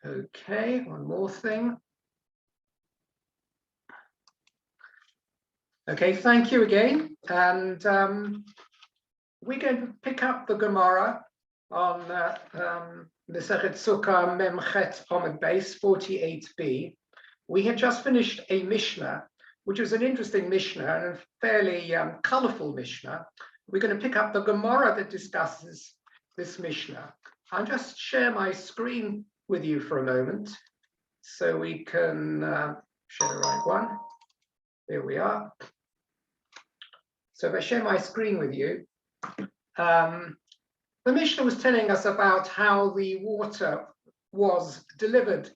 Okay, one more thing. Okay, thank you again. And we're going to pick up the Gemara on Mesechet Sukkah Memchet Omid Base 48b. We had just finished a Mishnah, which was an interesting Mishnah and a fairly colorful Mishnah. We're going to pick up the Gemara that discusses this Mishnah. I'll just share my screen with you for a moment so we can share the right one. There we are. So if I share my screen with you, the Mishnah was telling us about how the water was delivered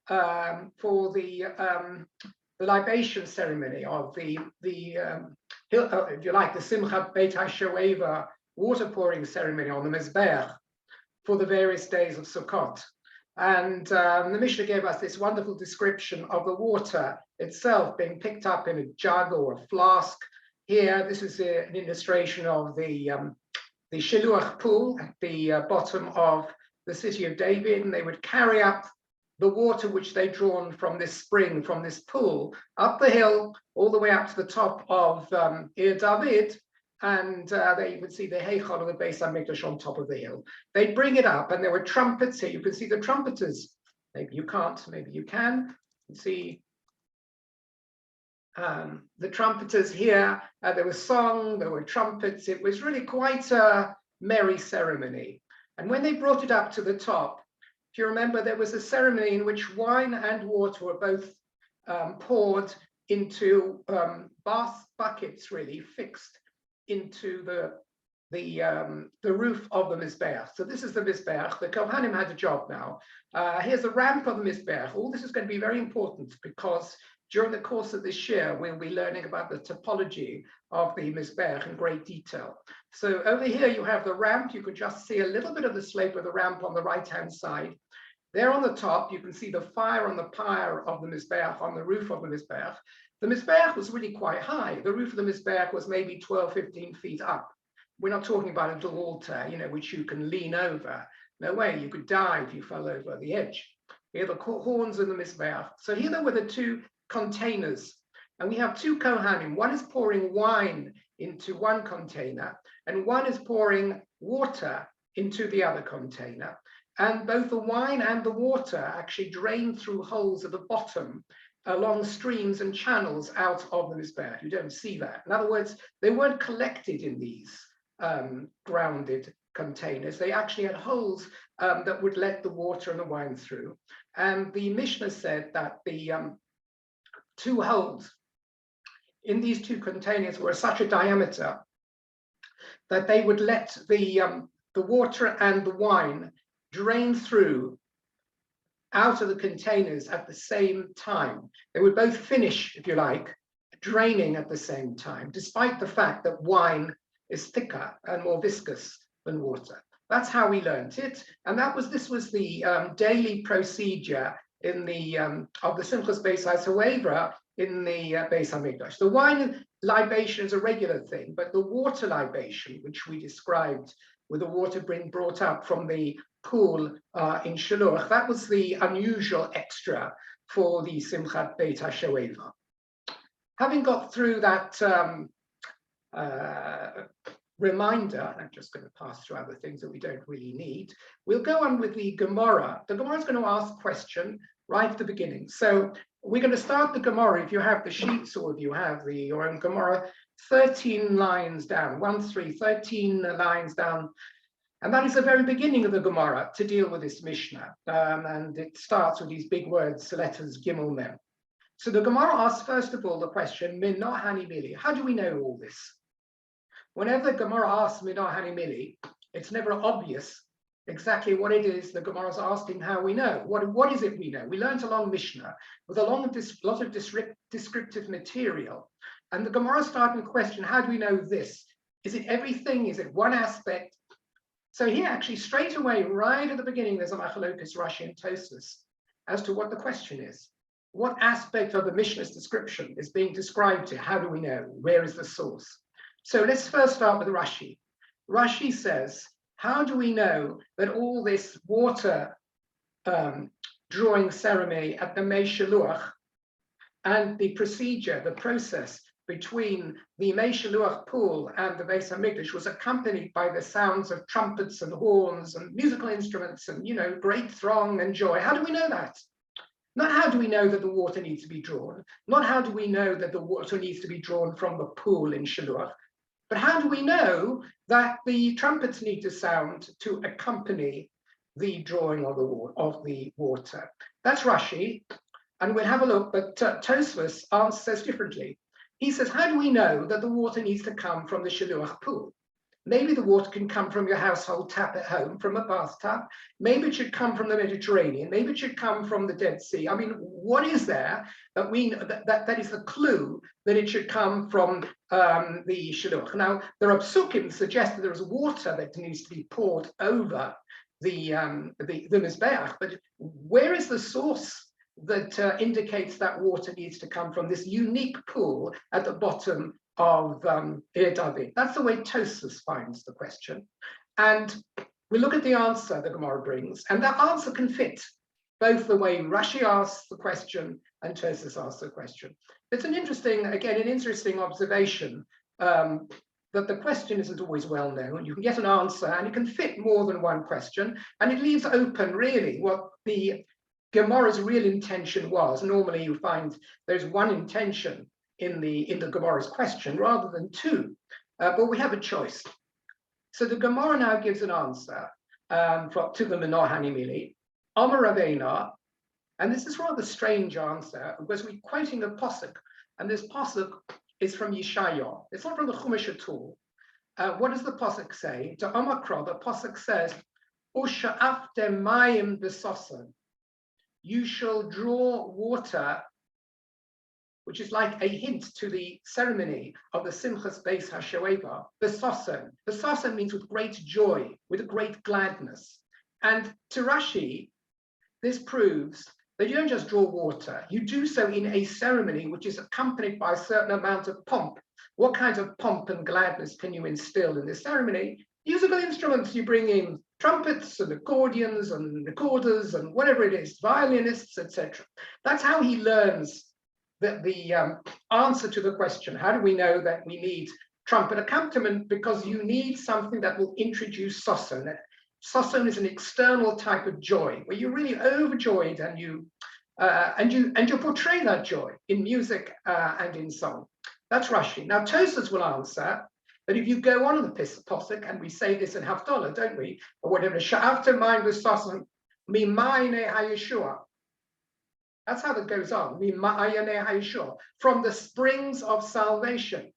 for the libation ceremony of the if you like, the Simchat Beit HaShoeva water pouring ceremony on the Mizbeach for the various days of Sukkot. And the Mishnah gave us this wonderful description of the water itself being picked up in a jug or a flask. Here, this is an illustration of the Shiluach pool at the bottom of the city of David, and they would carry up the water which they'd drawn from this spring, from this pool, up the hill, all the way up to the top of Ir David, and there you can see the Heichal of the Beis HaMikdash on top of the hill. They'd bring it up, and there were trumpets here. You can see the trumpeters. Maybe you can't, maybe you can. You see the trumpeters here. There was song, there were trumpets. It was really quite a merry ceremony. And when they brought it up to the top, if you remember, there was a ceremony in which wine and water were both poured into bath buckets, really fixed into the roof of the Mizbeach. So this is the Mizbeach. The Kohanim had a job now. Here's the ramp of the Mizbeach. All this is going to be very important because during the course of this year, we'll be learning about the topology of the Mizbeach in great detail. So over here, you have the ramp. You could just see a little bit of the slope of the ramp on the right-hand side. There on the top, you can see the fire on the pyre of the Mizbeach, on the roof of the Mizbeach. The Mizbeach was really quite high. The roof of the Mizbeach was maybe 12, 15 feet up. We're not talking about a little altar, which you can lean over. No way, you could die if you fell over the edge. Here are the horns of the Mizbeach. So here there were the two containers, and we have two Kohanim. One is pouring wine into one container, and one is pouring water into the other container. And both the wine and the water actually drain through holes at the bottom along streams and channels out of the Mizbeach. You don't see that. In other words, they weren't collected in these grounded containers. They actually had holes that would let the water and the wine through. And the Mishnah said that the two holes in these two containers were such a diameter that they would let the water and the wine drain through out of the containers at the same time. They would both finish, if you like, draining at the same time, despite the fact that wine is thicker and more viscous than water. That's how we learned it, and this was the daily procedure in the of the Simchas Beis HaShoeva in the Beis HaMikdash. The wine libation is a regular thing, but the water libation, which we described with the water being brought up from the pool in Shiluach, that was the unusual extra for the Simchat Beit HaShoeva. Having got through that reminder, I'm just going to pass through other things that we don't really need. We'll go on with the Gemara. The Gemara is going to ask a question right at the beginning. So we're going to start the Gemara, if you have the sheets or if you have your own Gemara, 13 lines down, 13 lines down. And that is the very beginning of the Gemara to deal with this Mishnah. And it starts with these big words, letters Gimel Mem. So the Gemara asks, first of all, the question, Minah Hani Mili. How do we know all this? Whenever the Gemara asks Minah Hani Mili, it's never obvious exactly what it is the Gemara is asking how we know. What is it we know? We learned along Mishnah with a lot of descriptive material. And the Gemara started with the question, how do we know this? Is it everything? Is it one aspect? So here, actually, straight away, right at the beginning, there's a Machalokas, Rashi, and Tosfos as to what the question is. What aspect of the Mishnah's description is being described to? How do we know? Where is the source? So let's first start with Rashi. Rashi says, how do we know that all this water drawing ceremony at the Mei Shiluach, and the procedure, the process between the Mei Shiluach pool and the Beis Hamikdash was accompanied by the sounds of trumpets and horns and musical instruments and, you know, great throng and joy. How do we know that? Not how do we know that the water needs to be drawn, not how do we know that the water needs to be drawn from the pool in Shiluach, but how do we know that the trumpets need to sound to accompany the drawing of the water? That's Rashi, and we'll have a look, but Tosfos says differently. He says, how do we know that the water needs to come from the Shiluach pool? Maybe the water can come from your household tap at home, from a bathtub. Maybe it should come from the Mediterranean. Maybe it should come from the Dead Sea. I mean, what is there that we that is the clue that it should come from the Shiluach? Now, there are psukim that suggest that there is water that needs to be poured over the Mizbeach, but where is the source that indicates that water needs to come from this unique pool at the bottom of Ir David? That's the way Tosfos finds the question. And we look at the answer the Gemara brings, and that answer can fit both the way Rashi asks the question and Tosfos asks the question. It's an interesting observation that the question isn't always well known. You can get an answer and it can fit more than one question, and it leaves open really what the Gemara's real intention was. Normally you find there's one intention in the Gemara's question rather than two, but we have a choice. So the Gemara now gives an answer to the Menor Hanimili, Amar Raveina, and this is a rather strange answer because we're quoting a pasuk, and this pasuk is from Yeshaya. It's not from the Chumash at all. What does the pasuk say? To Amakra, the pasuk says, "Usha'aftem mayim b'sosan." You shall draw water, which is like a hint to the ceremony of the Simchas Beis HaShoeva, Besosan. Besosan means with great joy, with great gladness. And to Rashi, this proves that you don't just draw water, you do so in a ceremony which is accompanied by a certain amount of pomp. What kinds of pomp and gladness can you instill in this ceremony? Musical instruments, you bring in trumpets and accordions and recorders and whatever it is, violinists, etc. That's how he learns the answer to the question. How do we know that we need trumpet accompaniment? Because you need something that will introduce soson. Soson is an external type of joy where you're really overjoyed and you portray that joy in music and in song. That's Rashi. Now Tosfos will answer that if you go on in the pasuk, and we say this in Havdalah, don't we? Or whatever, Sha'after mind with soson, mimayne hayeshua. That's how that goes on. From the springs of salvation.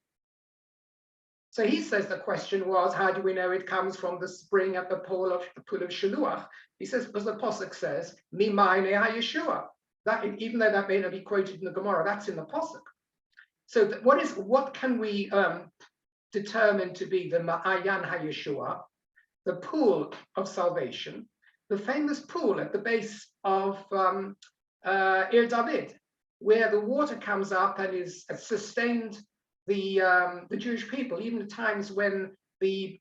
So he says the question was, how do we know it comes from the spring at the pool of Shiluach? He says, because the pasuk says, "Mimayne Yeshua." That, even though that may not be quoted in the Gemara, that's in the pasuk. So what can we determine to be the Ma'ayan HaYeshua, the pool of salvation, the famous pool at the base of Ir David, where the water comes up and is sustained the Jewish people, even at times when the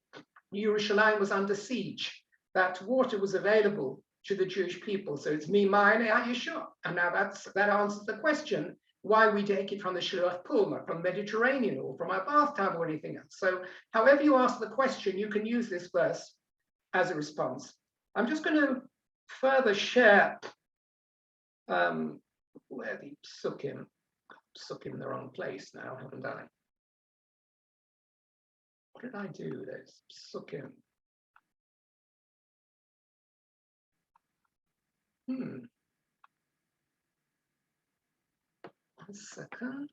Yerushalayim was under siege. That water was available to the Jewish people. So it's Mimayne Yeshua. And now that answers the question why we take it from the Shiluach pool, not from the Mediterranean or from our bathtub or anything else. So however you ask the question, you can use this verse as a response. I'm just going to further share where the psukim in the wrong place now, haven't I? What did I do? There's psukim. One second.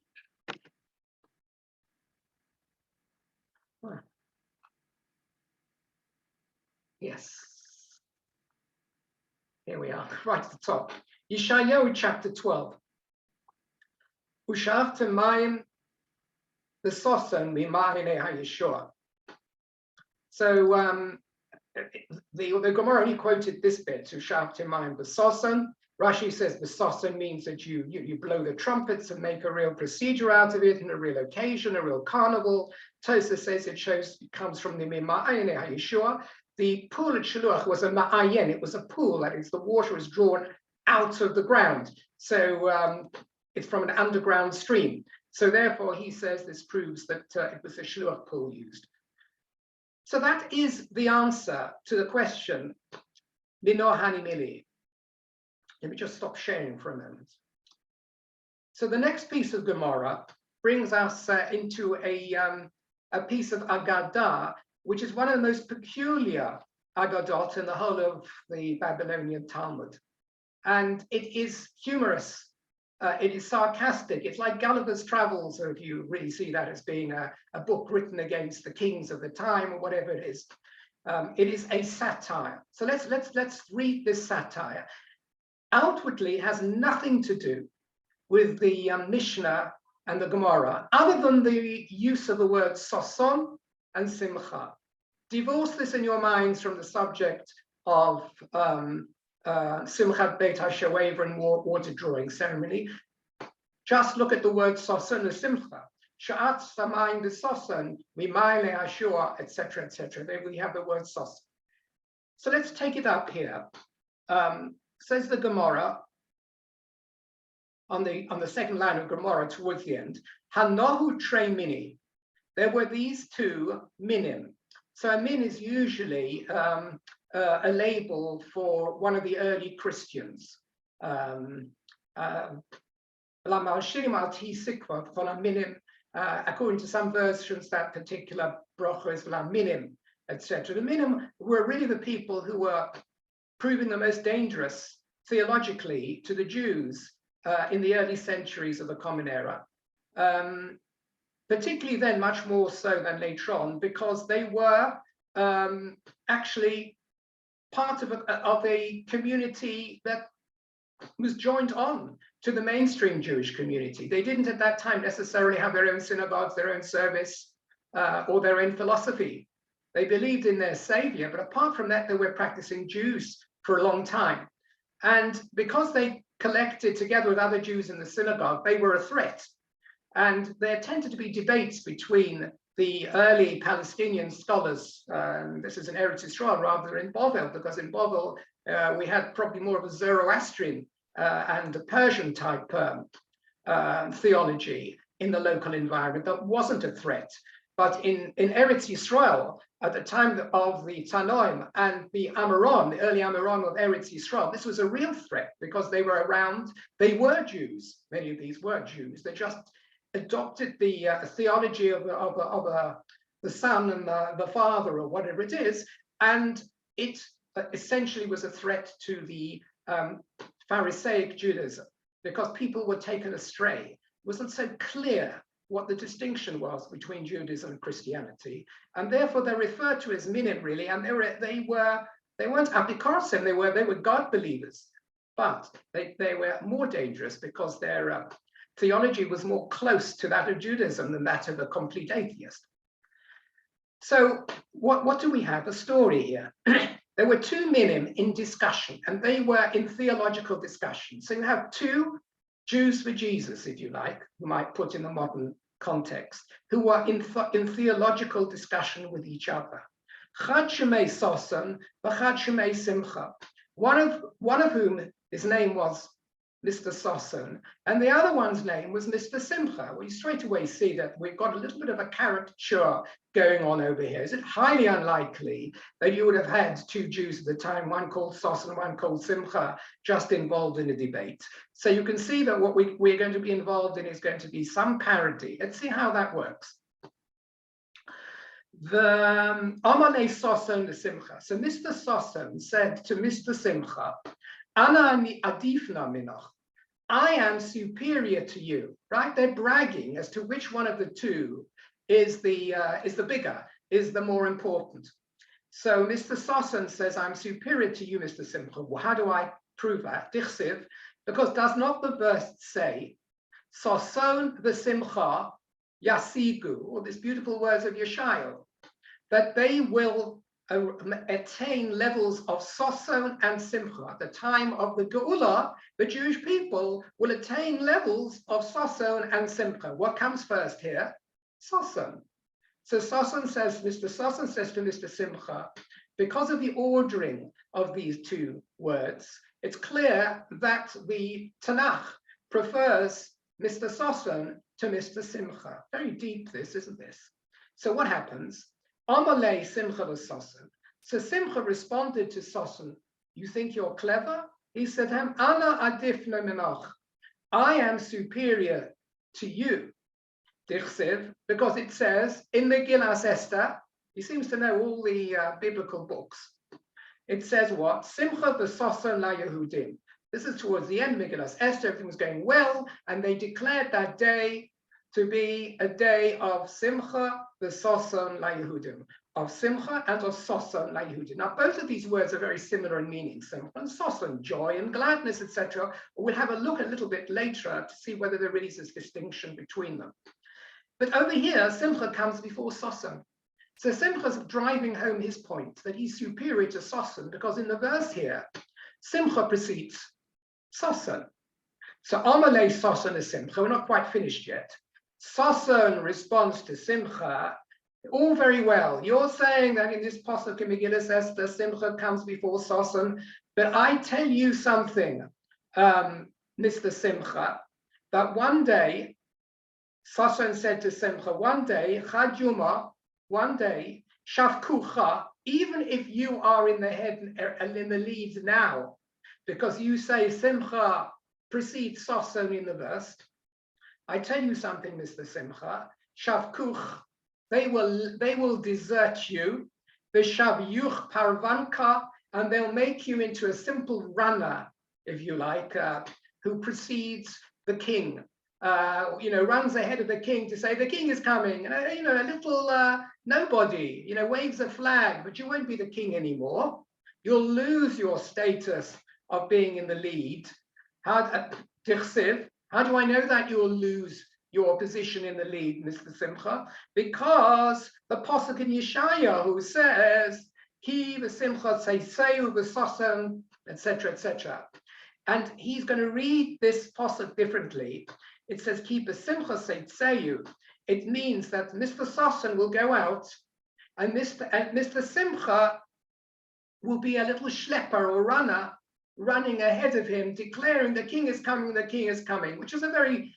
Yes. Here we are, right at the top. Yeshayahu chapter 12. Ushaftem mayim b'sosan mimayne hayeshua. So the Gemara only quoted this bit, Ushaftem mayim b'sosan. Rashi says b'sosan means that you blow the trumpets and make a real procedure out of it, in a real occasion, a real carnival. Tosfos says it comes from the mimayne hayeshua. The pool at Shiluach was a ma'ayen, it was a pool, that is, the water is drawn out of the ground. So it's from an underground stream. So therefore, he says this proves that it was a shluach pool used. So that is the answer to the question, Lino Hani Mili. Let me just stop sharing for a moment. So the next piece of Gemara brings us into a piece of Agadah, which is one of the most peculiar Agadot in the whole of the Babylonian Talmud. And it is humorous. It is sarcastic. It's like Gulliver's Travels, if you really see that as being a book written against the kings of the time or whatever it is. It is a satire. So let's read this satire. Outwardly, it has nothing to do with the Mishnah and the Gemara, other than the use of the word soson and simcha. Divorce this in your minds from the subject of Simchat Beit HaShoever and water drawing ceremony. Just look at the word soson and simcha. Sha'at samayim b'soson, mimayle ashur, etc., etc. There we have the word soson. So let's take it up here. Says the Gemara on the second line of Gemara towards the end. Hanohu trei mini. There were these two minim. So a min is usually a label for one of the early Christians. According to some versions, that particular brocha is minim, etc. The minim were really the people who were proving the most dangerous theologically to the Jews in the early centuries of the Common Era. Particularly then, much more so than later on, because they were actually part of a community that was joined on to the mainstream Jewish community. They didn't at that time necessarily have their own synagogues, their own service, or their own philosophy. They believed in their savior, but apart from that, they were practicing Jews for a long time. And because they collected together with other Jews in the synagogue, they were a threat. And there tended to be debates between the early Palestinian scholars, this is in Eretz Yisrael rather than in Bovel, because in Bovel we had probably more of a Zoroastrian and a Persian type theology in the local environment that wasn't a threat. But in Eretz Yisrael, at the time of the Tanoim and the Amoron, the early Amoron of Eretz Yisrael, this was a real threat because they were around, they were Jews, many of these were Jews, they just adopted the theology of the son and the father or whatever it is, and it essentially was a threat to the Pharisaic Judaism because people were taken astray. It wasn't so clear what the distinction was between Judaism and Christianity, and therefore they're referred to as minim really, and they weren't apikosim, they were God believers, but they were more dangerous because their theology was more close to that of Judaism than that of a complete atheist. So what do we have? A story here. There were two minim in discussion, and they were in theological discussion. So you have two Jews for Jesus, if you like, who might put in the modern context, who were in theological discussion with each other. Chad shemei sosan, v'chad shemei simcha. One of whom his name was Mr. Sosan, and the other one's name was Mr. Simcha. We straight away see that we've got a little bit of a caricature going on over here. Is it highly unlikely that you would have had two Jews at the time, one called Sosan, one called Simcha, just involved in a debate? So you can see that what we're going to be involved in is going to be some parody. Let's see how that works. The Amane Sosan the Simcha. So Mr. Sosan said to Mr. Simcha, Ana adifna minach. I am superior to you, right? They're bragging as to which one of the two is the bigger, is the more important. So Mr. Sosan says, I'm superior to you, Mr. Simcha. Well, how do I prove that? Dichsiv, because does not the verse say, Soson v'simcha yasigu, or these beautiful words of Yeshayahu, that they will attain levels of Soson and Simcha. At the time of the Geula, the Jewish people will attain levels of Soson and Simcha. What comes first here? Soson. So Soson says, Mr. Soson says to Mr. Simcha, because of the ordering of these two words, it's clear that the Tanakh prefers Mr. Soson to Mr. Simcha. Very deep this, isn't this? So what happens? Amalei Simcha Soson. So Simcha responded to Soson, you think you're clever? He said, Ana adifna minach. I am superior to you. Dichsiv, because it says in Megillas Esther, he seems to know all the biblical books. It says what? Simcha v'soson la Yehudim. This is towards the end of Megillas Esther. Everything was going well, and they declared that day to be a day of Simcha v'soson la Yehudim, of Simcha and of Soson la Yehudim. Now, both of these words are very similar in meaning, Simcha and Soson, joy and gladness, etc. We'll have a look a little bit later to see whether there really is this distinction between them. But over here, Simcha comes before Soson. So Simcha's driving home his point that he's superior to Soson, because in the verse here, Simcha precedes Soson. So Amalei Soson is Simcha. We're not quite finished yet. Soson responds to Simcha. All very well. You're saying that in this pasuk in Megillas Esther, Simcha comes before Soson, but I tell you something, Mr. Simcha, that one day, Soson said to Simcha, one day, Chad Yuma, one day, Shavkucha, even if you are in the head and in the lead now, because you say Simcha precedes Soson in the verse, I tell you something, Mr. Simcha, Shavkuch, they will desert you, Vishavyuch Parvanka, and they'll make you into a simple runner, if you like, who precedes the king. Runs ahead of the king to say the king is coming, a little nobody, waves a flag, but you won't be the king anymore. You'll lose your status of being in the lead. How do I know that you'll lose your position in the lead, Mr. Simcha? Because the pasuk in Yeshaya who says, Ki v'simcha tzeiseu v'soson, etc., etc. And he's going to read this pasuk differently. It says, Ki v'simcha tzeiseu. It means that Mr. Soson will go out, and Mr. Simcha will be a little schlepper or runner, running ahead of him, declaring the king is coming, which is a very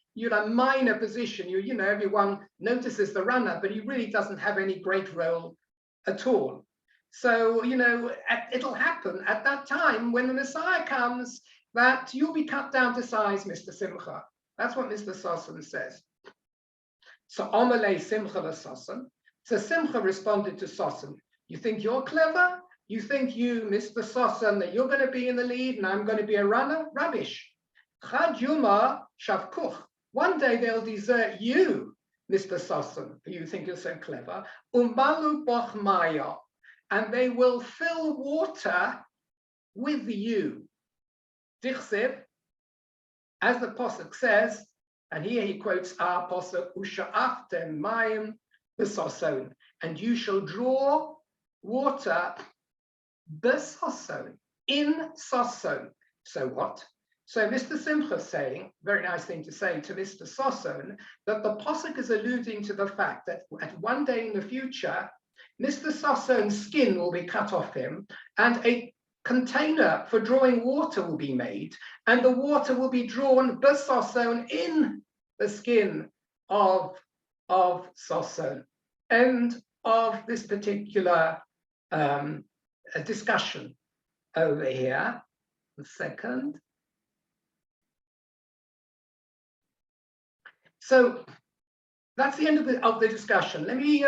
minor position. Everyone notices the runner, but he really doesn't have any great role at all. So, it'll happen at that time when the Messiah comes that you'll be cut down to size, Mr. Simcha. That's what Mr. Soson says. So, Amalei Simcha Soson. So Simcha responded to Soson, you think you're clever? You think you, Mr. Soson, that you're going to be in the lead and I'm going to be a runner? Rubbish. Chad Yuma Shavkuch. One day they'll desert you, Mr. Soson, you think you're so clever. Umalu boch maya. And they will fill water with you. Dichsiv, as the pasuk says, and here he quotes our pasuk, Usha'aftem mayim b'soson, and you shall draw water b'soson, in Soson. So what? So Mr. Simcha is saying, very nice thing to say to Mr. Soson, that the pasuk is alluding to the fact that at one day in the future, Mr. Soson's skin will be cut off him, and a container for drawing water will be made, and the water will be drawn b'soson, in the skin of Soson. End of this particular discussion over here. A second. So that's the end of the discussion. Let me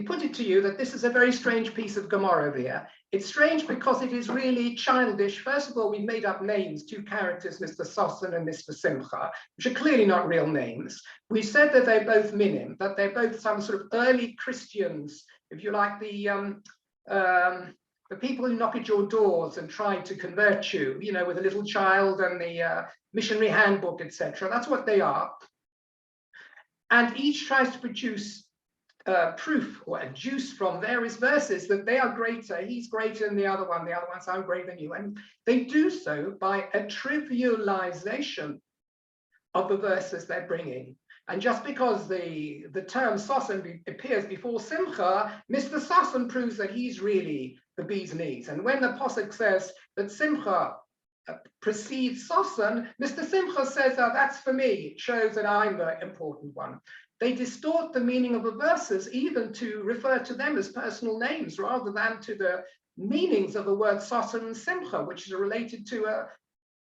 put it to you that this is a very strange piece of Gemara over here. It's strange because it is really childish. First of all, we've made up names, two characters, Mr. Soson and Mr. Simcha, which are clearly not real names. We said that they're both minim, that they're both some sort of early Christians, if you like, the people who knock at your doors and try to convert you, with a little child and the missionary handbook, etc. That's what they are. And each tries to produce proof or a juice from various verses that they are greater, he's greater than the other one says, I'm greater than you. And they do so by a trivialization of the verses they're bringing. And just because the term Sosan appears before Simcha, Mr. Sosan proves that he's really the bee's knees. And when the Pasuk says that Simcha precedes Sosan, Mr. Simcha says, oh, that's for me. It shows that I'm the important one. They distort the meaning of the verses even to refer to them as personal names rather than to the meanings of the word Sosan and Simcha, which are related to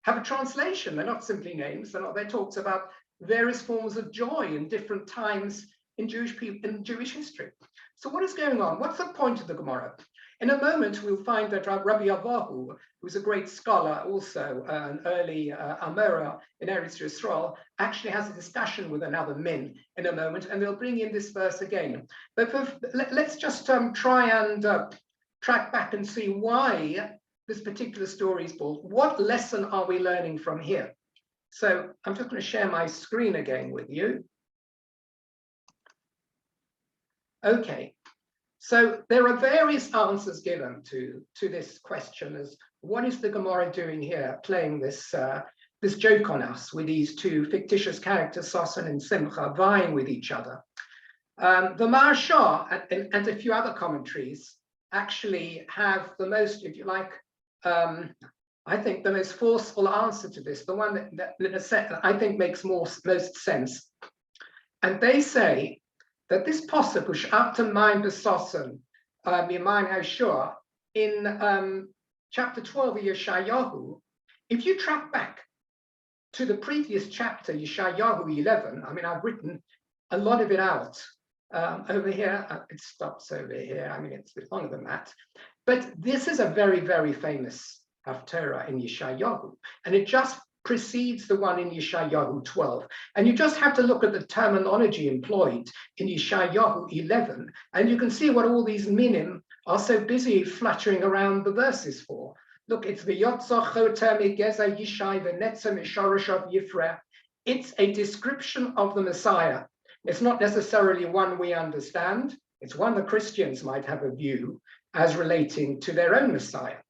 have a translation. They're not simply names. They're talks about various forms of joy in different times in Jewish history. So what is going on? What's the point of the Gemara? In a moment, we'll find that Rabbi Avahu, who's a great scholar, also an early Amora in Eretz Yisrael, actually has a discussion with another min in a moment, and they'll bring in this verse again. But let's just try and track back and see why this particular story is told. What lesson are we learning from here? So I'm just going to share my screen again with you. Okay. So there are various answers given to this question as what is the Gemara doing here, playing this this joke on us with these two fictitious characters, Sosan and Simcha, vying with each other. The Maharsha and a few other commentaries actually have the most, if you like, I think the most forceful answer to this, the one that I think makes most sense. And they say that this pasuk, which after mine besossen, mine Hashua, in chapter 12 of Yeshayahu, if you track back to the previous chapter, Yeshayahu 11, I mean, I've written a lot of it out over here. It stops over here. I mean, it's a bit longer than that. But this is a very, very famous Haftarah in Yeshayahu, and it just precedes the one in Yeshayahu 12. And you just have to look at the terminology employed in Yeshayahu 11, and you can see what all these minim are so busy fluttering around the verses for. Look, it's v'yotzoch choter migeza Yishai v'netzah mishoroshav Yifreh. It's a description of the Messiah. It's not necessarily one we understand. It's one the Christians might have a view as relating to their own Messiah.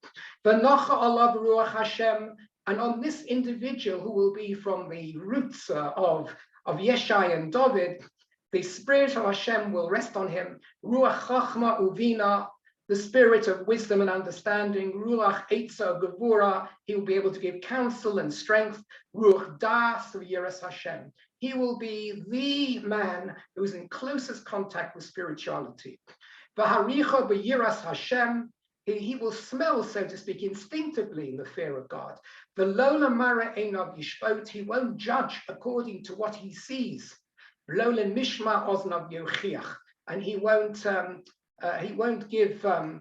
V'nocha alav ruach Hashem. And on this individual who will be from the roots of Yeshai and David, the spirit of Hashem will rest on him. Ruach chachma uvina, the spirit of wisdom and understanding. Ruach eitza gevura, he will be able to give counsel and strength. Ruach das v'yiras Hashem, he will be the man who is in closest contact with spirituality. V'haricha b'yiras Hashem, he will smell, so to speak, instinctively in the fear of God. The Lola Mara Einav Yishpot, he won't judge according to what he sees. Lola Mishma Oznav Yochiach, and he won't give a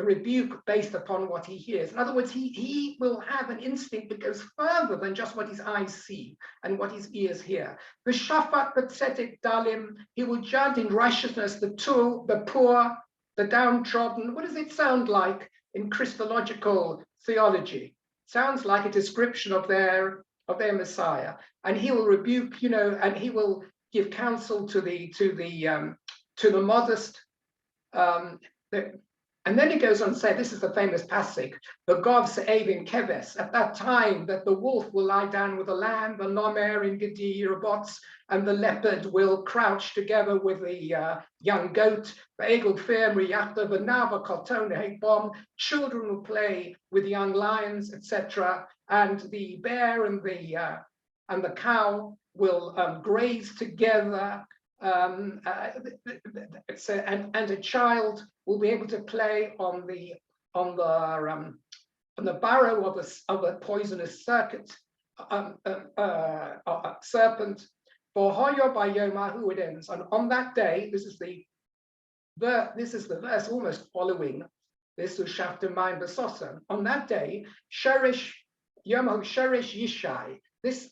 rebuke based upon what he hears. In other words, he will have an instinct that goes further than just what his eyes see and what his ears hear. The Shafat Batzetik Dalim, he will judge in righteousness the poor, the downtrodden. What does it sound like in Christological theology? Sounds like a description of their Messiah. And he will rebuke, and he will give counsel to the modest. And then he goes on to say, this is the famous passage, the Gov Se'evin Keves, at that time that the wolf will lie down with the lamb, the Nomer in Gedi robots, and the leopard will crouch together with the young goat, the Egel Firm, Yachta, the Nava Kotone Hekbom, children will play with young lions, etc. And the bear and the cow will graze together. And a child will be able to play on the barrow of a poisonous serpent. For Hoyo by Yomahu, it ends, and on that day, this is the verse almost following this was Shafter Maim Besosan. On that day, Sherish Yomahu Sherish Yishai. This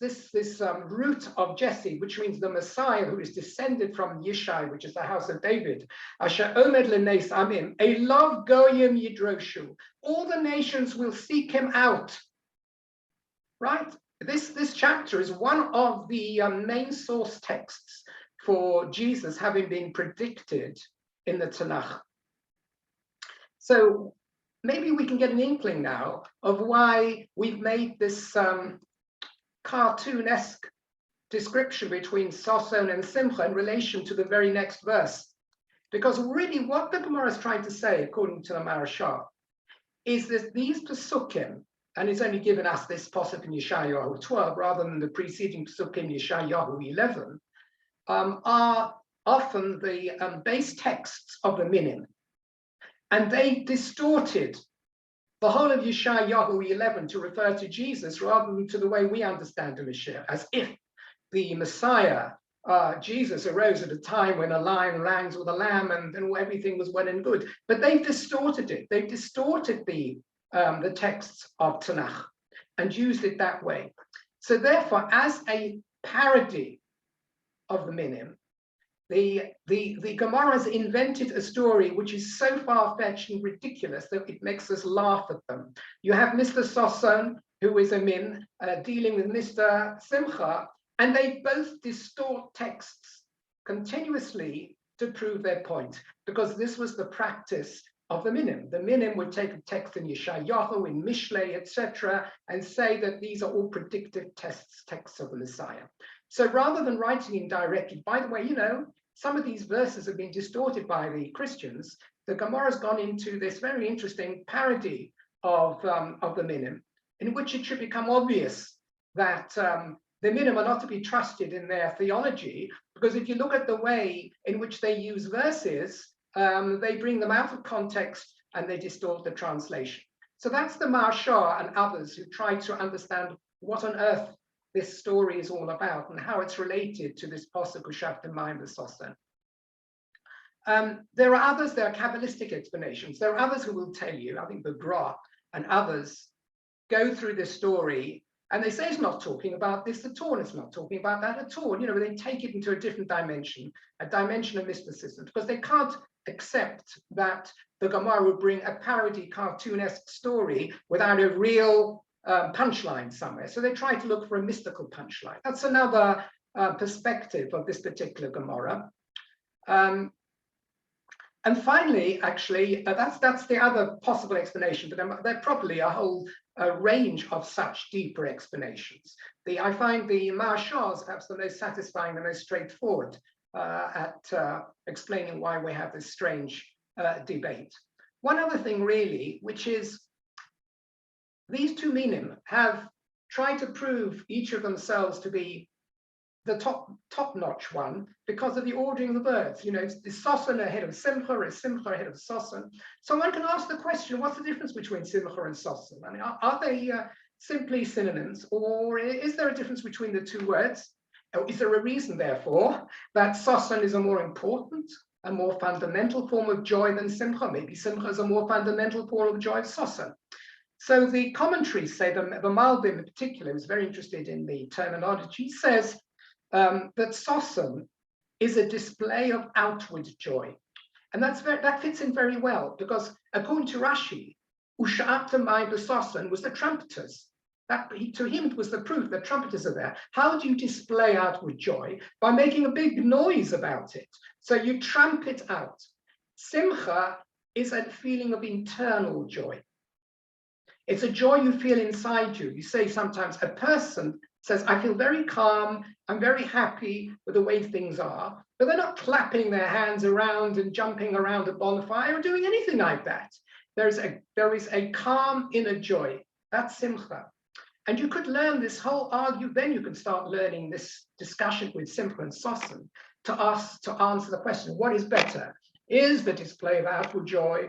root of Jesse, which means the Messiah who is descended from Yishai, which is the house of David. Asher omed lenes amim, a love goyim yidroshu. All the nations will seek him out. Right? This chapter is one of the main source texts for Jesus having been predicted in the Tanakh. So maybe we can get an inkling now of why we've made this cartoonesque description between Soson and Simcha in relation to the very next verse. Because really what the Gemara is trying to say, according to the Marashah, is that these Pesukim, and it's only given us this pasuk in Yeshayahu 12 rather than the preceding pasuk in Yeshayahu 11, are often the base texts of the Minim. And they distorted the whole of Yeshayahu 11 to refer to Jesus rather than to the way we understand the Mashiach, as if the Messiah, Jesus, arose at a time when a lion ranks with a lamb and everything was well and good. But they've distorted it. They've distorted the texts of Tanakh and used it that way. So therefore, as a parody of the Minim, the Gemara has invented a story which is so far-fetched and ridiculous that it makes us laugh at them. You have Mr. Soson, who is a min, dealing with Mr. Simcha, and they both distort texts continuously to prove their point, because this was the practice of the Minim. The Minim would take a text in Yeshayahu, in Mishlei, etc., and say that these are all predictive texts of the Messiah. So rather than writing in directly, by the way, you know, some of these verses have been distorted by the Christians. The Gemara has gone into this very interesting parody of the Minim, in which it should become obvious that the Minim are not to be trusted in their theology, because if you look at the way in which they use verses, they bring them out of context and they distort the translation. So that's the Marshah and others who try to understand what on earth this story is all about and how it's related to this Pasuk Ushaftem Mayim B'Soson. There are others, there are Kabbalistic explanations. There are others who will tell you, I think the Gra and others go through this story and they say it's not talking about this at all, it's not talking about that at all. You know, they take it into a different dimension, a dimension of mysticism, because they can't accept that the Gemara would bring a parody cartoonesque story without a real punchline somewhere. So they try to look for a mystical punchline. That's another perspective of this particular Gemara. And finally, actually, that's the other possible explanation, but there are probably a whole range of such deeper explanations. I find the Marshals perhaps the most satisfying, the most straightforward at explaining why we have this strange debate. One other thing really, which is these two minim have tried to prove each of themselves to be the top-notch one because of the ordering of the words. You know, is Soson ahead of Simcha, is Simcha ahead of Soson? So one can ask the question, what's the difference between Simcha and Soson? I mean, are they simply synonyms, or is there a difference between the two words? Or is there a reason, therefore, that Soson is a more important, a more fundamental form of joy than Simcha? Maybe Simcha is a more fundamental form of joy of Soson. So the commentaries say, the Malbim in particular is very interested in the terminology, says that Soson is a display of outward joy. And that fits in very well, because according to Rashi, Usha'atem Mayim B'Soson was the trumpeters. To him, it was the proof that trumpeters are there. How do you display outward joy? By making a big noise about it. So you trumpet out. Simcha is a feeling of internal joy. It's a joy you feel inside you. You say sometimes a person says, I feel very calm, I'm very happy with the way things are, but they're not clapping their hands around and jumping around a bonfire or doing anything like that. There is a calm inner joy. That's Simcha. And you could learn this whole then you can start learning this discussion with Simcha and Soson to answer the question, what is better? Is the display of outward joy,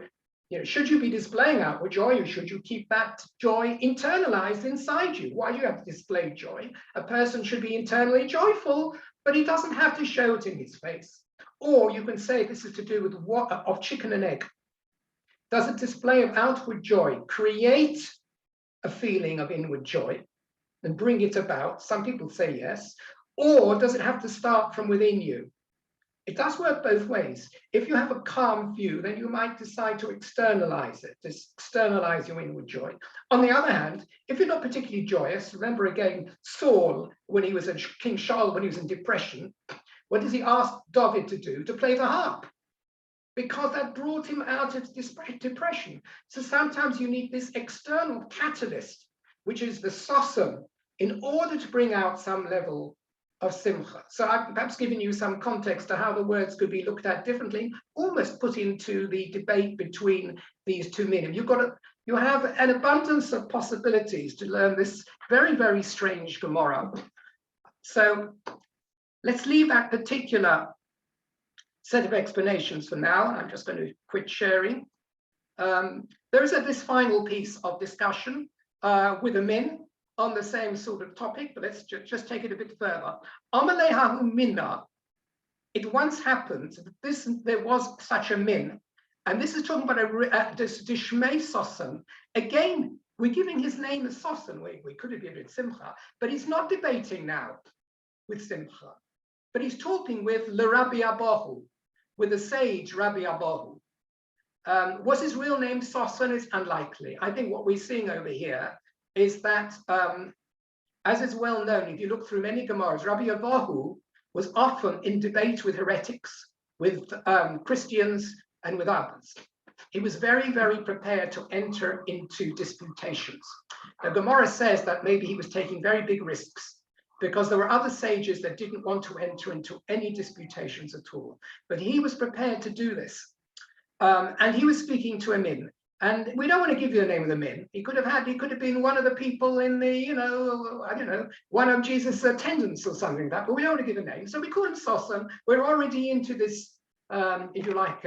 should you be displaying outward joy, or should you keep that joy internalized inside you? Why do you have to display joy? A person should be internally joyful, but he doesn't have to show it in his face. Or you can say this is to do with of chicken and egg. Does a display of outward joy create a feeling of inward joy and bring it about? Some people say yes. Or does it have to start from within you? It does work both ways. If you have a calm view, then you might decide to externalize it, to externalize your inward joy. On the other hand, if you're not particularly joyous, remember again, Saul, when he was King Shaul, when he was in depression, what does he ask David to do? To play the harp, because that brought him out of depression. So sometimes you need this external catalyst, which is the Soson, in order to bring out some level of simcha. So I've perhaps given you some context to how the words could be looked at differently, almost put into the debate between these two meanings. You have an abundance of possibilities to learn this very, very strange Gemara. So let's leave that particular set of explanations for now. I'm just going to quit sharing. There is this final piece of discussion with a min on the same sort of topic, but let's just take it a bit further. Amalehahu minna. It once happened that there was such a min, and this is talking about this Dishmei Sosan. Again, we're giving his name as Sosan. We could have given it Simcha, but he's not debating now with Simcha, but he's talking with Le Rabbi Abahu, with the sage Rabbi Abahu. Was his real name Sosan? It's unlikely. I think what we're seeing over here is that, as is well known, if you look through many Gemaras, Rabbi Abahu was often in debate with heretics, with Christians, and with others. He was very, very prepared to enter into disputations. The Gemara says that maybe he was taking very big risks because there were other sages that didn't want to enter into any disputations at all. But he was prepared to do this. And he was speaking to a min. And we don't want to give you the name of the min. He could have been one of the people in the, I don't know, one of Jesus' attendants or something like that, but we don't want to give a name. So we call him Sosan. We're already into this, if you like,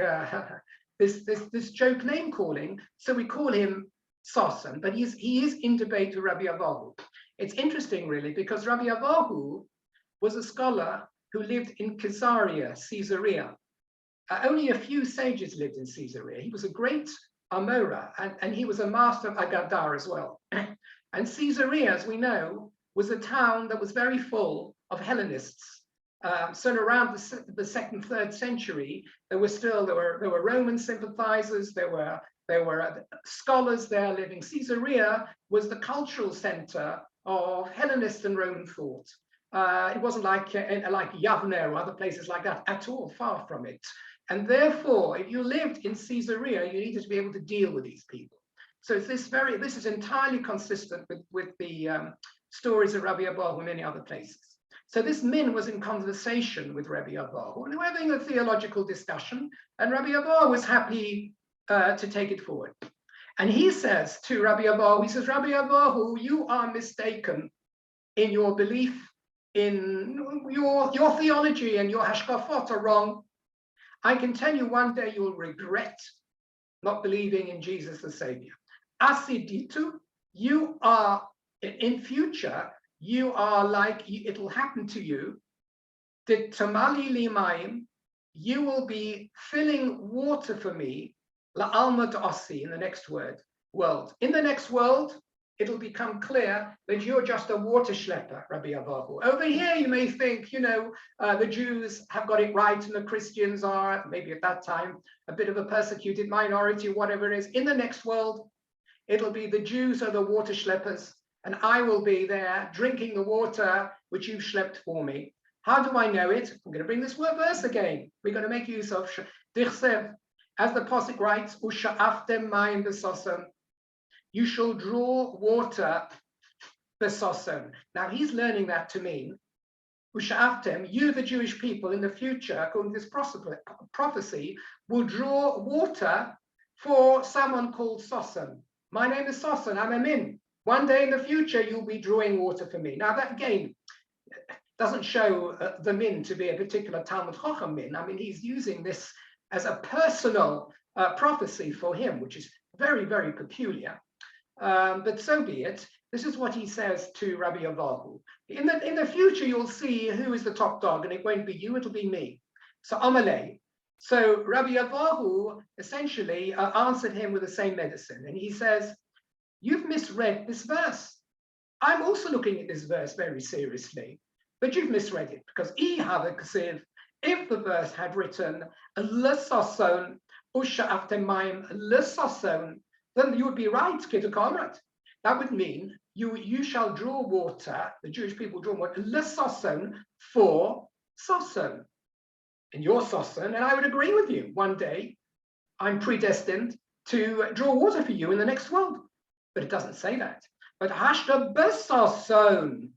this joke name calling. So we call him Sosan, but he is in debate with Rabbi Abahu. It's interesting, really, because Rabbi Abahu was a scholar who lived in Caesarea. Only a few sages lived in Caesarea. He was a great Amora, and he was a master of Agadar as well. And Caesarea, as we know, was a town that was very full of Hellenists. So around the 2nd, 3rd century, there were Roman sympathizers, there were scholars there living. Caesarea was the cultural center of Hellenist and Roman thought. It wasn't like Yavne or other places like that at all, far from it. And therefore, if you lived in Caesarea, you needed to be able to deal with these people. So this is entirely consistent with the stories of Rabbi Abahu and many other places. So this min was in conversation with Rabbi Abahu, and they were having a theological discussion, and Rabbi Abahu was happy to take it forward. And he says to Rabbi Abahu, he says, Rabbi Abahu, you are mistaken in your belief, in your theology, and your hashkafot are wrong. I can tell you one day you'll regret not believing in Jesus the Savior. Asiditu, you are, in future, you are like, it'll happen to you. The tamali limayim, you will be filling water for me, la alma d'ossi, in the next world. In the next world, it'll become clear that you're just a water schlepper, Rabbi Abahu. Over here, you may think, the Jews have got it right and the Christians are, maybe at that time, a bit of a persecuted minority, whatever it is. In the next world, it'll be the Jews are the water schleppers, and I will be there drinking the water which you've schlepped for me. How do I know it? I'm going to bring this word verse again. We're going to make use of Dichsev, as the Pasuk writes, Usha'aftem mayim b'sosam. You shall draw water b'sosam. Now he's learning that to mean, Usha'aftem, you the Jewish people in the future, according to this prophecy, will draw water for someone called Sosan. My name is Sosan, I'm a min. One day in the future, you'll be drawing water for me. Now that again doesn't show the min to be a particular Talmud Chacham min. I mean, he's using this as a personal prophecy for him, which is very, very peculiar. But so be it. This is what he says to Rabbi Abahu. In the future, you'll see who is the top dog, and it won't be you, it'll be me. So Amalei. So Rabbi Abahu essentially answered him with the same medicine. And he says, you've misread this verse. I'm also looking at this verse very seriously, but you've misread it because if the verse had written L'soson usha aftemayim L'soson, then you would be right, Kiddukamrat. That would mean you shall draw water, the Jewish people draw water, L'soson for soson. And your soson, and I would agree with you. One day, I'm predestined to draw water for you in the next world. But it doesn't say that. But hashta besoson,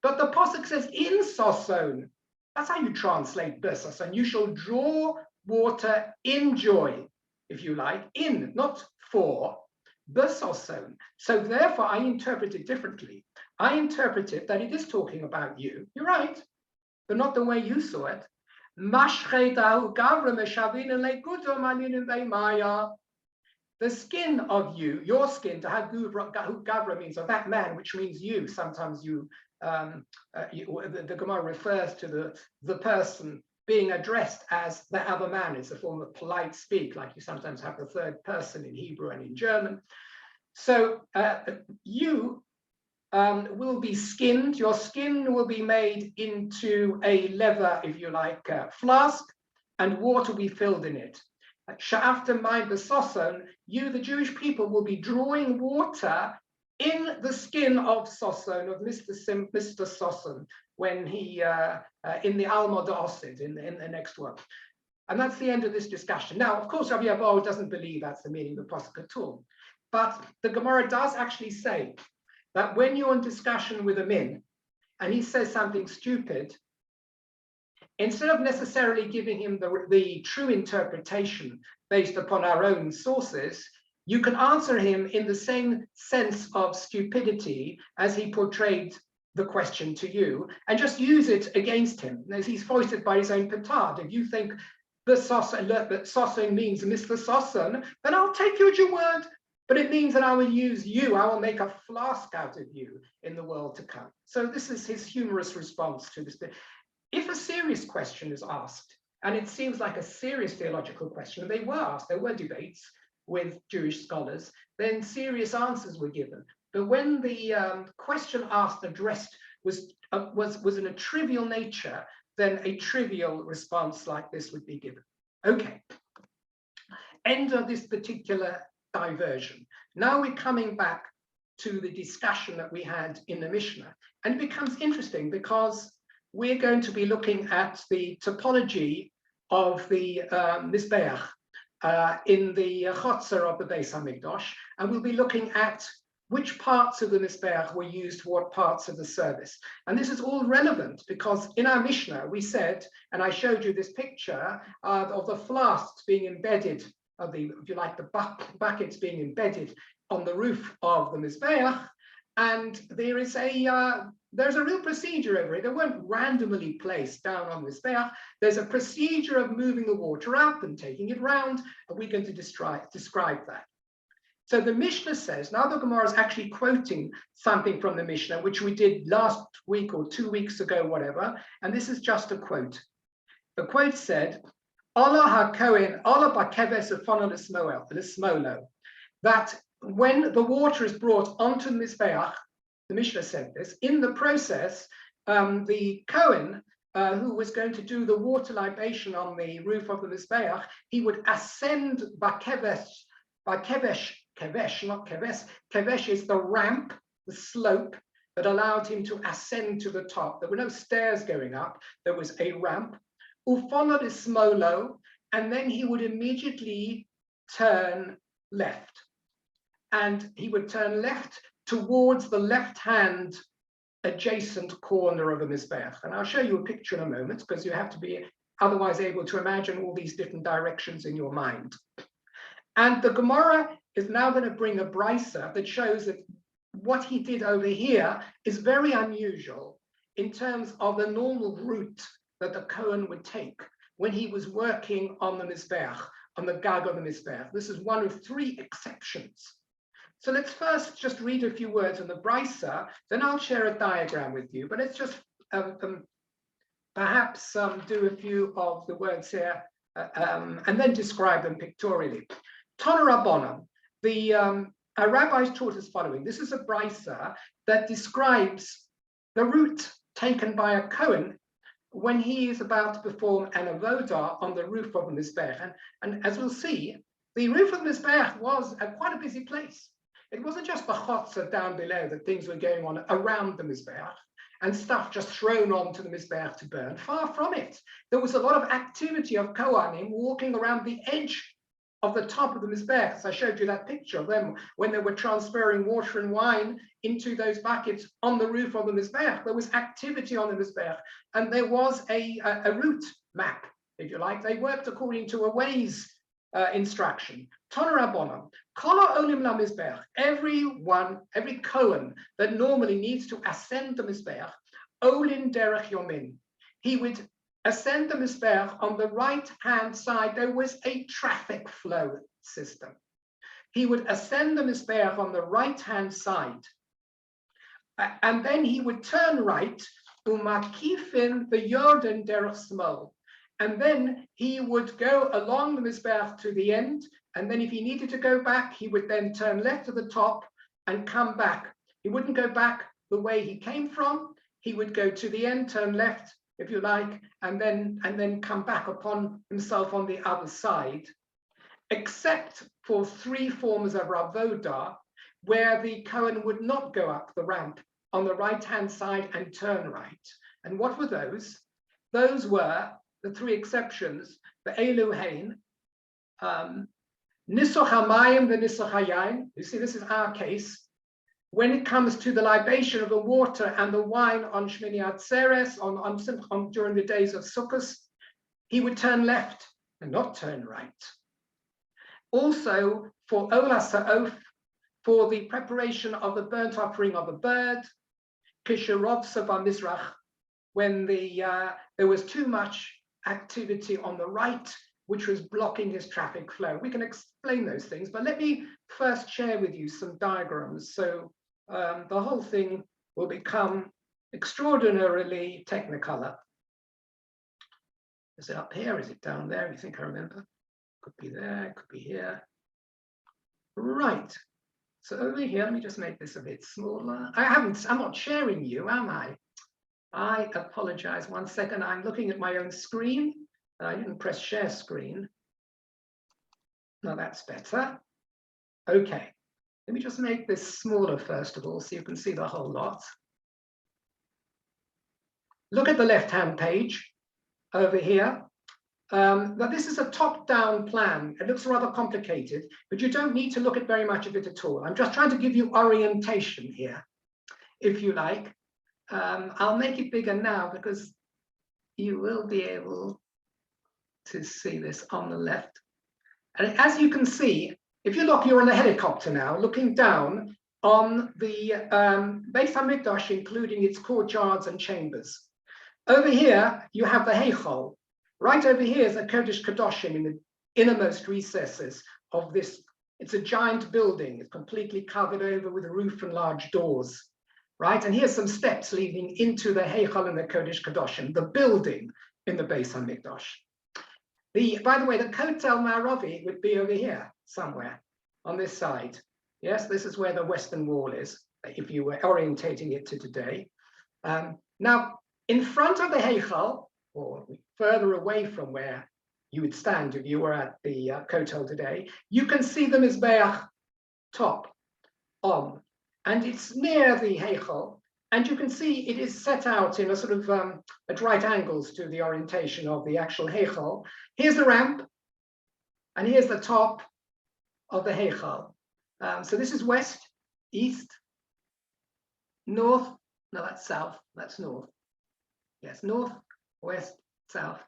But the Pasuk says in Soson. That's how you translate Besoson. You shall draw water in joy, if you like, in, not for, Besoson. So therefore, I interpret it differently. I interpret it that it is talking about you. You're right, but not the way you saw it. The skin of you, your skin, to have gavra means of that man, which means you. Sometimes the Gemara refers to the person being addressed as the other man. It's a form of polite speak, like you sometimes have the third person in Hebrew and in German. So you will be skinned. Your skin will be made into a leather, if you like, flask, and water will be filled in it. Sha'afta my besoson, you, the Jewish people, will be drawing water in the skin of Soson, of Mr. Soson, when he, in the Alma Osid, in the next one. And that's the end of this discussion. Now, of course, Rabbi Abo doesn't believe that's the meaning of the Pasuk at all. But the Gemara does actually say that when you're in discussion with a min, and he says something stupid, instead of necessarily giving him the true interpretation based upon our own sources, you can answer him in the same sense of stupidity as he portrayed the question to you, and just use it against him, as he's foisted by his own petard. If you think that Soson means Mr. Soson, then I'll take you at your word, but it means that I will use you, I will make a flask out of you in the world to come. So this is his humorous response to this. If a serious question is asked, and it seems like a serious theological question, and they were asked, there were debates with Jewish scholars, then serious answers were given. But when the question asked addressed was in a trivial nature, then a trivial response like this would be given. Okay, end of this particular diversion. Now we're coming back to the discussion that we had in the Mishnah, and it becomes interesting because we're going to be looking at the topology of the Mizbeach in the Chotzer of the Beis HaMikdash, and we'll be looking at which parts of the Mizbeach were used for what parts of the service. And this is all relevant because in our Mishnah, we said, and I showed you this picture of the flasks being embedded, of the, if you like, the buckets being embedded on the roof of the Mizbeach, and there's a real procedure over it. They weren't randomly placed down on the Mizbeach. There's a procedure of moving the water up and taking it round, and we're going to describe that. So the Mishnah says, now the Gemara is actually quoting something from the Mishnah, which we did last week or 2 weeks ago, whatever, and this is just a quote. The quote said, Allah ha-kohen, Allah ba-keves u'fana l'smolo, that when the water is brought onto the Mizbeach, the Mishnah said this, in the process, the Kohen, who was going to do the water libation on the roof of the Mizbeach, he would ascend kevesh, not kevesh. Kevesh is the ramp, the slope that allowed him to ascend to the top. There were no stairs going up, there was a ramp. Ufana smolo, and then he would immediately turn left. And he would turn left towards the left-hand adjacent corner of the Mizbeach. And I'll show you a picture in a moment because you have to be otherwise able to imagine all these different directions in your mind. And the Gemara is now going to bring a brisa that shows that what he did over here is very unusual in terms of the normal route that the Kohen would take when he was working on the Mizbeach, on the Gag of the Mizbeach. This is one of 3 exceptions. So let's first just read a few words on the brisa, then I'll share a diagram with you. But let's just perhaps do a few of the words here and then describe them pictorially. Tana Rabbanan, our rabbis taught us following. This is a brisa that describes the route taken by a Kohen when he is about to perform an avodah on the roof of the Mizbeach. And as we'll see, the roof of the Mizbeach was quite a busy place. It wasn't just the chotzer down below that things were going on around the Mizbeach and stuff just thrown onto the Mizbeach to burn. Far from it. There was a lot of activity of Kohanim walking around the edge of the top of the Mizbech. So I showed you that picture of them when they were transferring water and wine into those buckets on the roof of the Mizbech. There was activity on the Mizbech, and there was a route map, if you like. They worked according to a Waze instruction. Toner Kala Olim La Mizbech, every Kohen that normally needs to ascend the Mizbech, Olin Derech Yomin, he would ascend the Mizbech on the right-hand side. There was a traffic flow system. He would ascend the Mizbech on the right-hand side, and then he would turn right, umakifin the Jordan derech smol, and then he would go along the Mizbech to the end, and then if he needed to go back, he would then turn left to the top and come back. He wouldn't go back the way he came from. He would go to the end, turn left, if you like, and then come back upon himself on the other side, except for 3 forms of Ravoda, where the Kohen would not go up the ramp on the right-hand side and turn right. And what were those? Those were the 3 exceptions, the Eluhain, Nisuch HaMayim, the Nisuch HaYain. You see, this is our case. When it comes to the libation of the water and the wine on Shmini Atzeres, during the days of Sukkot, he would turn left and not turn right. Also, for Ola Sa'of, for the preparation of the burnt offering of a bird, Kisherov Saba Mizrach, when there was too much activity on the right, which was blocking his traffic flow. We can explain those things, but let me first share with you some diagrams. So the whole thing will become extraordinarily Technicolor. Is it up here? Is it down there? You think I remember? Could be there, could be here. Right. So over here, let me just make this a bit smaller. I'm not sharing you, am I? I apologize. 1 second. I'm looking at my own screen. I didn't press share screen. No, that's better. Okay. Let me just make this smaller first of all, so you can see the whole lot. Look at the left-hand page over here. Now this is a top-down plan. It looks rather complicated, but you don't need to look at very much of it at all. I'm just trying to give you orientation here, if you like. I'll make it bigger now because you will be able to see this on the left. And as you can see, if you look, you're on a helicopter now, looking down on the Beis HaMikdash, including its courtyards and chambers. Over here, you have the Heichal. Right over here is the Kodesh Kadoshim in the innermost recesses of this. It's a giant building. It's completely covered over with a roof and large doors. Right? And here's some steps leading into the Heichal and the Kodesh Kadoshim, the building in the Beis HaMikdash. By the way, the Kotel Ma'aravi would be over here somewhere on this side. Yes, this is where the Western Wall is, if you were orientating it to today. Now, in front of the Heichal, or further away from where you would stand if you were at the Kotel today, you can see the Mizbeach top on, and it's near the Heichal, and you can see it is set out in a sort of at right angles to the orientation of the actual Heichal. Here's the ramp, and here's the top of the Heichal. So this is west, east, north. No, that's south. That's north. Yes, north, west, south,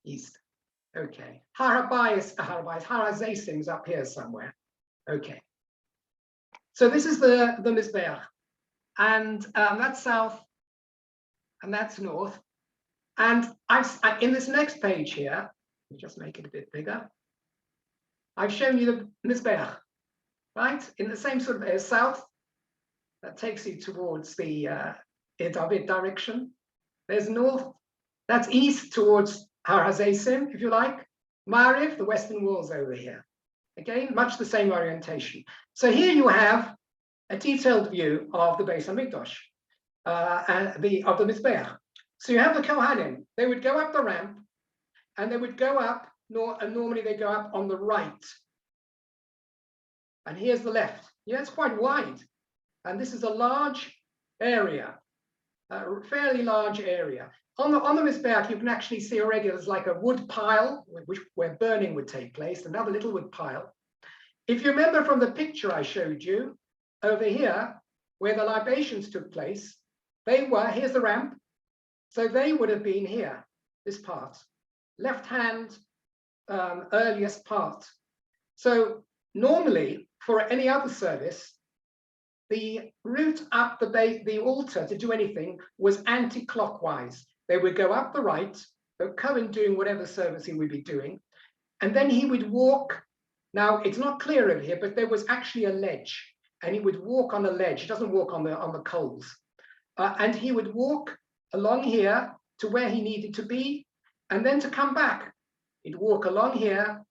east. Okay. Har HaZeisim is up here somewhere. Okay. So this is the Mizbeach, and that's south, and that's north. And in this next page here, let me just make it a bit bigger. I've shown you the Mizbeach, right? In the same sort of south, that takes you towards the David direction. There's north, that's east towards Har HaZeisim, if you like. Ma'ariv, the Western Wall's over here. Again, much the same orientation. So here you have a detailed view of the Beis HaMikdash, of the Mizbeach. So you have the Kohanim. They would go up the ramp, and they would go up, and normally they go up on the right. And here's the left. Yeah, it's quite wide. And this is a large area, a fairly large area. On the Mizbeach, you can actually see already there's like a wood pile where burning would take place, another little wood pile. If you remember from the picture I showed you, over here, where the libations took place, here's the ramp, so they would have been here, this part, left hand earliest part. So normally, for any other service, the route up the altar to do anything was anti-clockwise. They would go up the right, the Cohen doing whatever service he would be doing, and then he would walk. Now, it's not clear over here, but there was actually a ledge, and he would walk on a ledge. He doesn't walk on the coals. And he would walk along here to where he needed to be, and then to come back. He'd walk along here,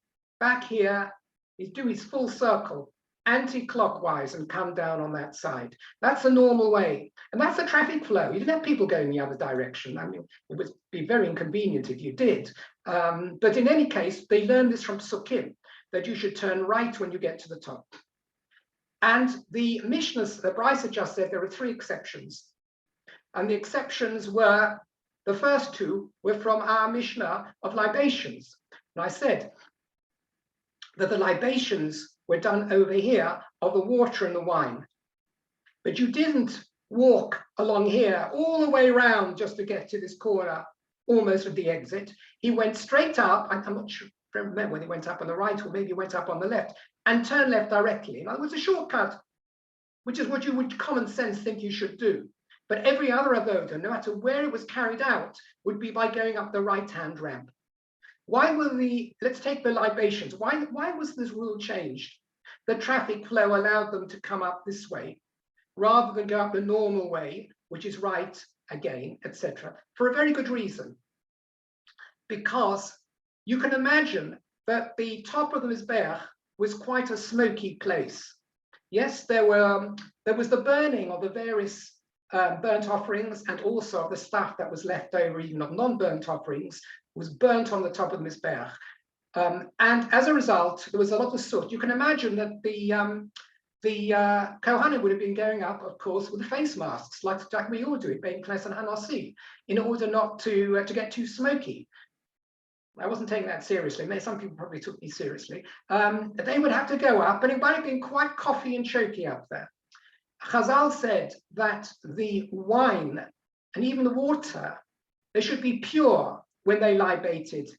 back here, he'd do his full circle, anti-clockwise, and come down on that side. That's the normal way. And that's the traffic flow. You didn't have people going the other direction. I mean, it would be very inconvenient if you did. But in any case, they learned this from Sukkim, that you should turn right when you get to the top. And the Mishnahs, the Brisa just said there were 3 exceptions. And the exceptions were, the first 2 were from our Mishnah of libations. And I said that the libations were done over here of the water and the wine. But you didn't walk along here all the way around just to get to this corner, almost at the exit. He went straight up, I'm not sure, I don't remember whether he went up on the right or maybe he went up on the left, and turned left directly. In other words, a shortcut, which is what you would common sense think you should do. But every other avoda, no matter where it was carried out, would be by going up the right-hand ramp. Why were let's take the libations. Why was this rule changed? The traffic flow allowed them to come up this way, rather than go up the normal way, which is right again, etc. For a very good reason. Because you can imagine that the top of the Mizbeach was quite a smoky place. Yes, there was the burning of the various burnt offerings, and also of the stuff that was left over, even of non-burnt offerings, was burnt on the top of the Mizbeach. And as a result, there was a lot of soot. You can imagine that the Kohanim would have been going up, of course, with the face masks, like we all do at Bein Knes and Hanasi, in order not to get too smoky. I wasn't taking that seriously. Some people probably took me seriously. They would have to go up, and it might have been quite coffee and choky up there. Chazal said that the wine and even the water, they should be pure when they libated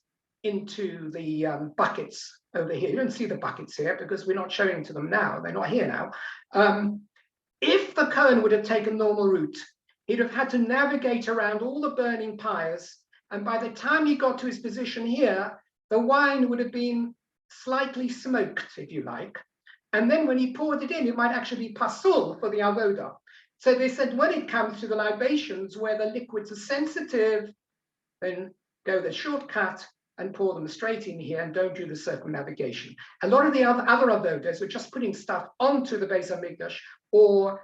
into the buckets over here. You don't see the buckets here because we're not showing to them now. They're not here now. If the Kohen would have taken normal route, he'd have had to navigate around all the burning pyres. And by the time he got to his position here, the wine would have been slightly smoked, if you like. And then when he poured it in, it might actually be pasul for the avoda. So they said, when it comes to the libations where the liquids are sensitive, then go the shortcut and pour them straight in here and don't do the circumnavigation. A lot of the other avodas were just putting stuff onto the Beis HaMikdash or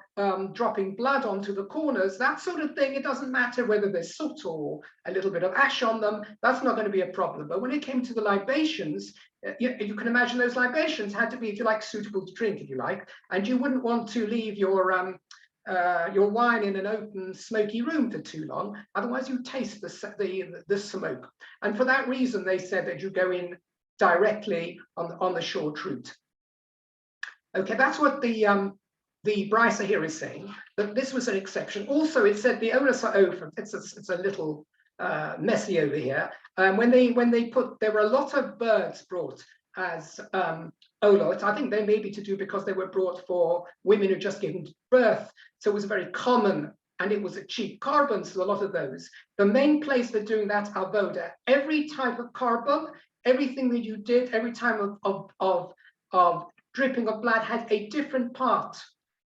dropping blood onto the corners, that sort of thing. It doesn't matter whether there's soot or a little bit of ash on them. That's not going to be a problem. But when it came to the libations, you can imagine those libations had to be, if you like, suitable to drink, if you like, and you wouldn't want to leave your wine in an open, smoky room for too long. Otherwise, you taste the smoke. And for that reason, they said that you go in directly on the short route. Okay, that's what the Brisa here is saying, that this was an exception. Also, it said the Olas HaOfer, it's a little messy over here. When they put, there were a lot of birds brought as olot. I think they may be to do because they were brought for women who just given birth. So it was very common, and it was a cheap carbon, so a lot of those. The main place for doing that, avoda, every type of carbon, everything that you did, every time of dripping of blood had a different part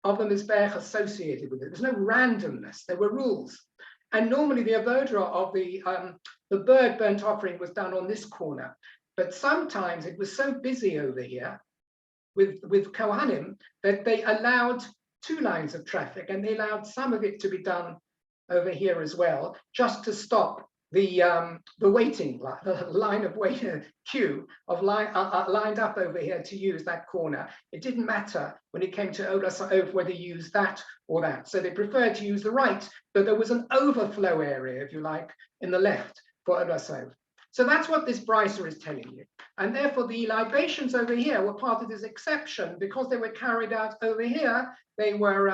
of the Mizbeach associated with it. There's no randomness, there were rules. And normally the avoda of the bird burnt offering was done on this corner. But sometimes it was so busy over here with Kohanim that they allowed 2 lines of traffic, and they allowed some of it to be done over here as well, just to stop the waiting line, the line of waiting queue of lined up over here to use that corner. It didn't matter when it came to Olasov whether you use that or that. So they preferred to use the right, but there was an overflow area, if you like, in the left for Olasov. So that's what this brisa is telling you. And therefore the libations over here were part of this exception because they were carried out over here. They were,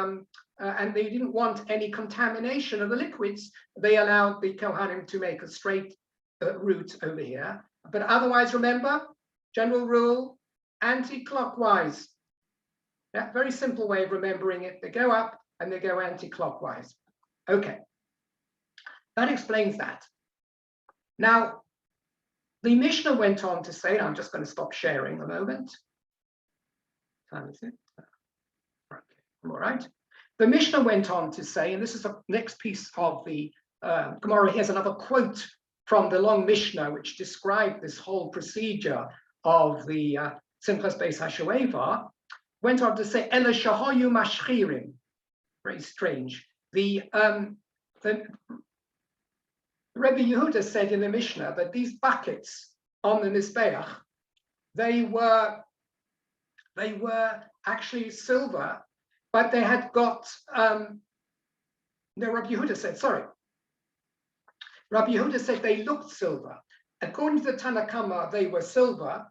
and they didn't want any contamination of the liquids. They allowed the Kohanim to make a straight route over here. But otherwise, remember, general rule, anti-clockwise. Yeah, very simple way of remembering it. They go up and they go anti-clockwise. Okay, that explains that. Now, the Mishnah went on to say, I'm just going to stop sharing a moment. Time is it? Okay, all right. The Mishnah went on to say, and this is the next piece of the Gemara. Here's another quote from the long Mishnah, which described this whole procedure of the Simchas Beis HaShoeva. Went on to say, Ela shahoyu mashchirim. Very strange. The Rebbe Yehuda said in the Mishnah that these buckets on the Mizbeach, they were actually silver, but they had got, no, Rabbi Yehuda said, sorry. Rabbi Yehuda said they looked silver. According to the Tanakama, they were silver,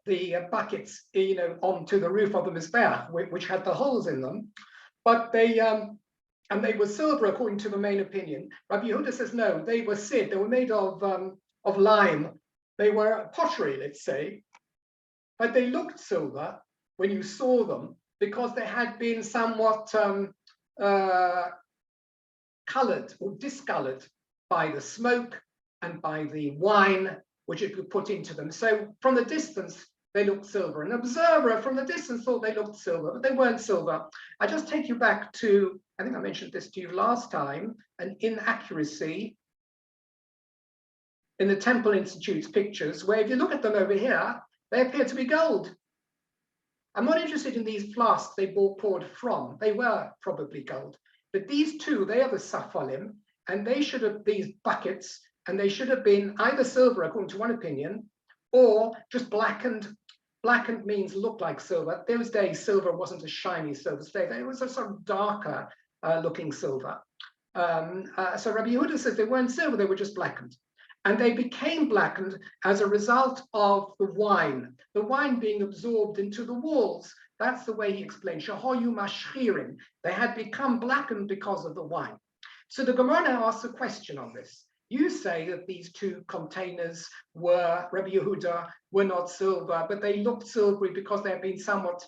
the buckets, onto the roof of the Mizbeach, which had the holes in them, but they were silver according to the main opinion. Rabbi Yehuda says no, they were sid. They were made of lime. They were pottery, let's say, but they looked silver when you saw them because they had been somewhat colored or discolored by the smoke and by the wine which it would put into them. So from the distance, they looked silver. An observer from the distance thought they looked silver, but they weren't silver. I just take you back to, I think I mentioned this to you last time, an inaccuracy in the Temple Institute's pictures, where if you look at them over here, they appear to be gold. I'm not interested in these flasks they poured from. They were probably gold. But these two, they are the saphalim, and they should have, these buckets, and they should have been either silver, according to one opinion, or just blackened. Blackened means look like silver. Those days, silver wasn't a shiny silver. It was a sort of darker looking silver. So Rabbi Yehuda says they weren't silver, they were just blackened. And they became blackened as a result of the wine being absorbed into the walls. That's the way he explained. Shahoyu mashchirim. They had become blackened because of the wine. So the Gemara now asks a question on this. You say that these two containers were, Rabbi Yehuda, were not silver, but they looked silvery because they had been somewhat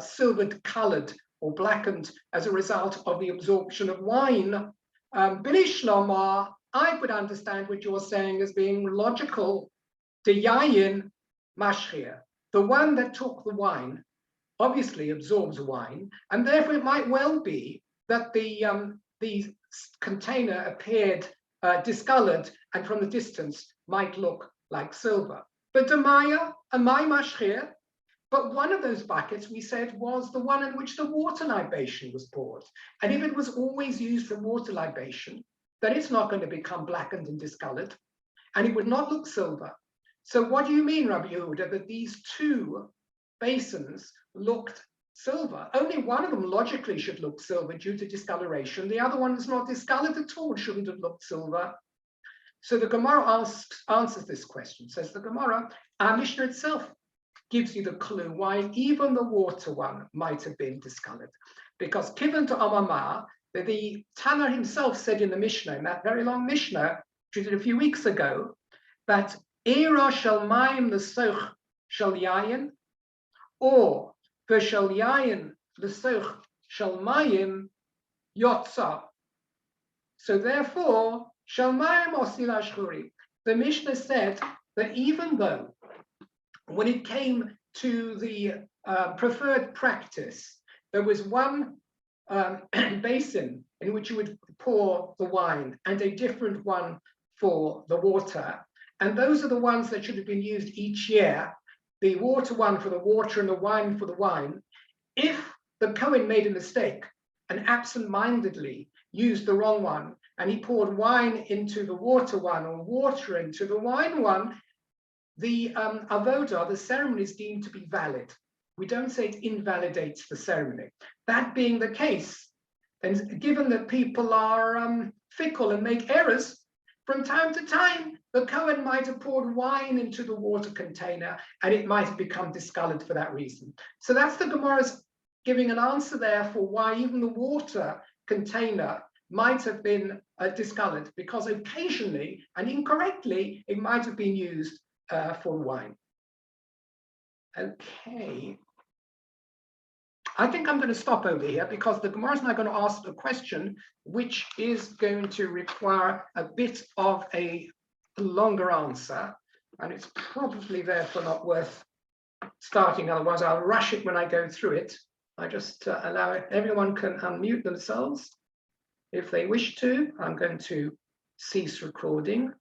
silvered colored or blackened as a result of the absorption of wine. Bili Shlomah, I would understand what you're saying as being logical. The yayin mashchir, the one that took the wine, obviously absorbs wine, and therefore it might well be that the container appeared discolored and from the distance might look like silver. But Demaya, Amai Mashchir, but one of those buckets we said was the one in which the water libation was poured. And if it was always used for water libation, then it's not going to become blackened and discolored, and it would not look silver. So what do you mean, Rabbi Yehuda, that these two basins looked silver? Only one of them logically should look silver due to discoloration. The other one is not discolored at all, shouldn't have looked silver. So the Gemara answers this question. Says the Gemara, our Mishnah itself gives you the clue why even the water one might have been discolored. Because Kivan to Amamah, the Tanner himself said in the Mishnah, in that very long Mishnah, which we did a few weeks ago, that Era shel mayim l'soch shel yayin, or v'shel yayin l'soch shel mayim yotza. So therefore, shel mayim osil ashchuri. The Mishnah said that even though, when it came to the preferred practice, there was one basin in which you would pour the wine and a different one for the water. And those are the ones that should have been used each year, the water one for the water and the wine for the wine. If the Kohen made a mistake and absent-mindedly used the wrong one and he poured wine into the water one or water into the wine one, the avodah, the ceremony, is deemed to be valid. We don't say it invalidates the ceremony. That being the case, then given that people are fickle and make errors, from time to time, the Kohen might have poured wine into the water container and it might have become discolored for that reason. So that's the Gemara's giving an answer there for why even the water container might have been discolored, because occasionally and incorrectly, it might have been used for wine. Okay. I think I'm going to stop over here because the Gemara is now going to ask a question which is going to require a bit of a longer answer, and it's probably therefore not worth starting, otherwise I'll rush it when I go through it. I just allow it. Everyone can unmute themselves if they wish to. I'm going to cease recording.